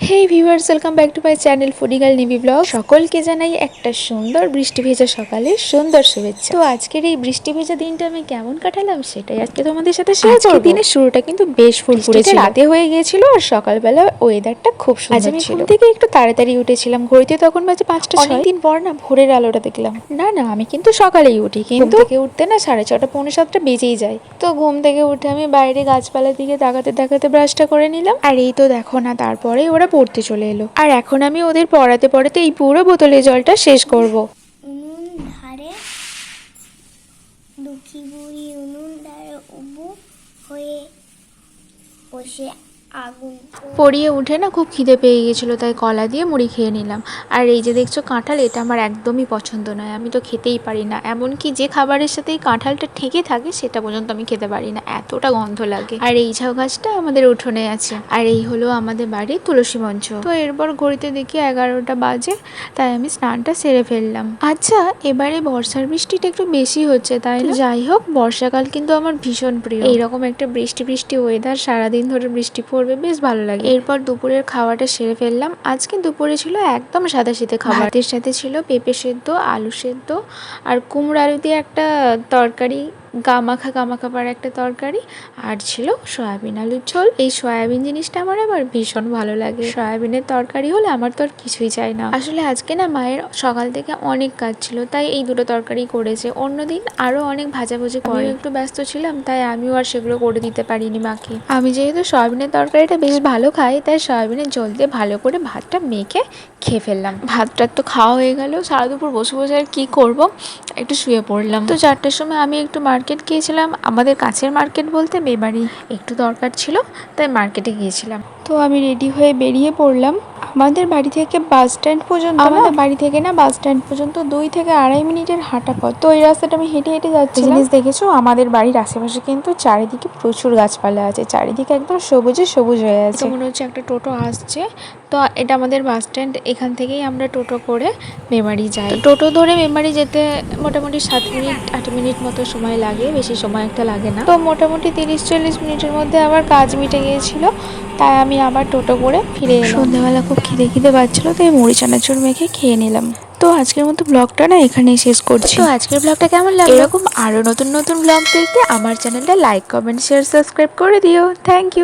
Hey viewers, welcome back to my channel foodie girl Nibi vlog. সকলকে জানাই একটা সুন্দর বৃষ্টি ভেজা সকালে সুন্দর শুভেচ্ছা। তো আজকের এই বৃষ্টি ভেজা দিনটা আমি কেমন কাটালাম সেটাই আজকে তোমাদের সাথে শেয়ার করব। দিনের শুরুটা কিন্তু বেশ ফুরফুরে ছিল, রাতে হয়ে গিয়েছিল আর সকালবেলা ওয়েদারটা খুব সুন্দর ছিল। আমি ঘুম থেকে একটু তাড়াতাড়ি উঠেছিলাম, ঘড়িতে তখন বাজে 5টা। অনেকদিন পর না ভোরের আলোটা দেখলাম। না আমি কিন্তু সকালেই উঠি, কিন্তু থেকে উঠতে না 6:30 পৌনে 7টা বেজেই যায়। তো ঘুম থেকে উঠে আমি বাইরে গাছপালার দিকে তাকাতে তাকাতে ব্রাশটা করে নিলাম। আর এই তো দেখো না, তারপরে ওরা পড়তে চলে এলো আর এখন আমি ওদের পড়াতে পড়াতে এই পুরো বোতলে জলটা শেষ করব। উনুন ধারে দুঃখী বুড়ি উনুন ধারে উবু হয়ে বসে আগুন পড়িয়ে উঠে না খুব খিদে পেয়ে গেছিলো, তাই কলা দিয়ে মুড়ি খেয়ে নিলাম। আর এই যে দেখছো কাঁঠাল, এটা আমার একদমই পছন্দ নয়, আমি তো খেতেই পারি না। এমনকি যে খাবারের সাথে এই কাঁঠালটা ঠেকে থাকে সেটা পর্যন্ত আমি খেতে পারি না, এতটা গন্ধ লাগে। আর এই ঝাউ গাছটা আমাদের উঠোনে আছে, আর এই হলো আমাদের বাড়ির তুলসী মঞ্চ। তো এরপর ঘড়িতে দেখি 11টা বাজে, তাই আমি স্নানটা সেরে ফেললাম। আচ্ছা, এবারে বর্ষার বৃষ্টিটা একটু বেশি হচ্ছে, তাই না? যাই হোক, বর্ষাকাল কিন্তু আমার ভীষণ প্রিয়। এইরকম একটা বৃষ্টি বৃষ্টি ওয়েদার, সারাদিন ধরে বৃষ্টি পড়বে, বেশ ভালো লাগে। এরপর দুপুরের খাওয়াটা সেরে ফেললাম। আজকে দুপুরে ছিল একদম সাদাসিধে খাবার। ভাতের সাথে ছিল পেঁপে সেদ্ধ, আলু সেদ্ধ আর কুমড়ো আলু দিয়ে একটা তরকারি, গামাখা পাড়া একটা তরকারি, আর ছিল সয়াবিন আলুর ঝোল। এই সয়াবিন জিনিসটা আমার আবার ভীষণ ভালো লাগে। সয়াবিনের তরকারি হলে আমার তো আর কিছুই চাই না। আসলে আজকে না মায়ের সকাল থেকে অনেক কাজ ছিল, তাই এই দুটো তরকারি করেছে। অন্যদিন আরো অনেক ভাজাভুজি করে একটু ব্যস্ত ছিলাম, তাই আমিও আর সেগুলো করে দিতে পারিনি মাকে। আমি যেহেতু সয়াবিনের তরকারিটা বেশ ভালো খাই, তাই সয়াবিনের জল দিয়ে ভালো করে ভাতটা মেখে খেয়ে ফেললাম। ভাতটা তো খাওয়া হয়ে গেল। সারা দুপুর বসে বসে আর কি করব, একটু শুয়ে পড়লাম। তো 4টার সময় আমি একটু মার্কেট গিয়েছিলাম, আমাদের কাছের মার্কেট বলতে মেবাড়ি। একটু দরকার ছিল, তাই মার্কেটে গিয়েছিলাম। তো আমি রেডি হয়ে বেরিয়ে পড়লাম। আমাদের বাড়ি থেকে বাস স্ট্যান্ড পর্যন্ত, আমাদের বাড়ি থেকে না বাস স্ট্যান্ড পর্যন্ত 2 থেকে 2.5 মিনিটের হাঁটা পথ। তো এই রাস্তাটা আমি হেঁটে হেঁটে যাচ্ছি। জিনিস দেখেছো, আমাদের বাড়ির আশেপাশে কিন্তু চারিদিকে প্রচুর গাছপালা আছে, চারিদিকে একদম সবুজে সবুজ হয়ে আছে। মনে হচ্ছে একটা টোটো আসছে। তো এটা আমাদের বাস স্ট্যান্ড, এখান থেকেই আমরা টোটো করে মেমারি যাই। টোটো ধরে মেমারি যেতে মোটামুটি 7 মিনিট 8 মিনিট মতো সময় লাগে, বেশি সময় একটা লাগে না। তো মোটামুটি 30-40 মিনিটের মধ্যে আবার কাজ মিটে গিয়েছিল, তাই আমি আবার টোটো করে ফিরে এলাম। সন্ধ্যাবেলা খুব খিদে পাচ্ছিল, তাই মুড়ি চানাচুর মেখে খেয়ে নিলাম। তো আজকের মতো ব্লগটা না এখানেই শেষ করছি। তো আজকের ব্লগটা কেমন লাগলো? এরকম আরো নতুন নতুন ব্লগ দেখতে আমার চ্যানেলটা লাইক, কমেন্ট, শেয়ার, সাবস্ক্রাইব করে দিও। Thank you.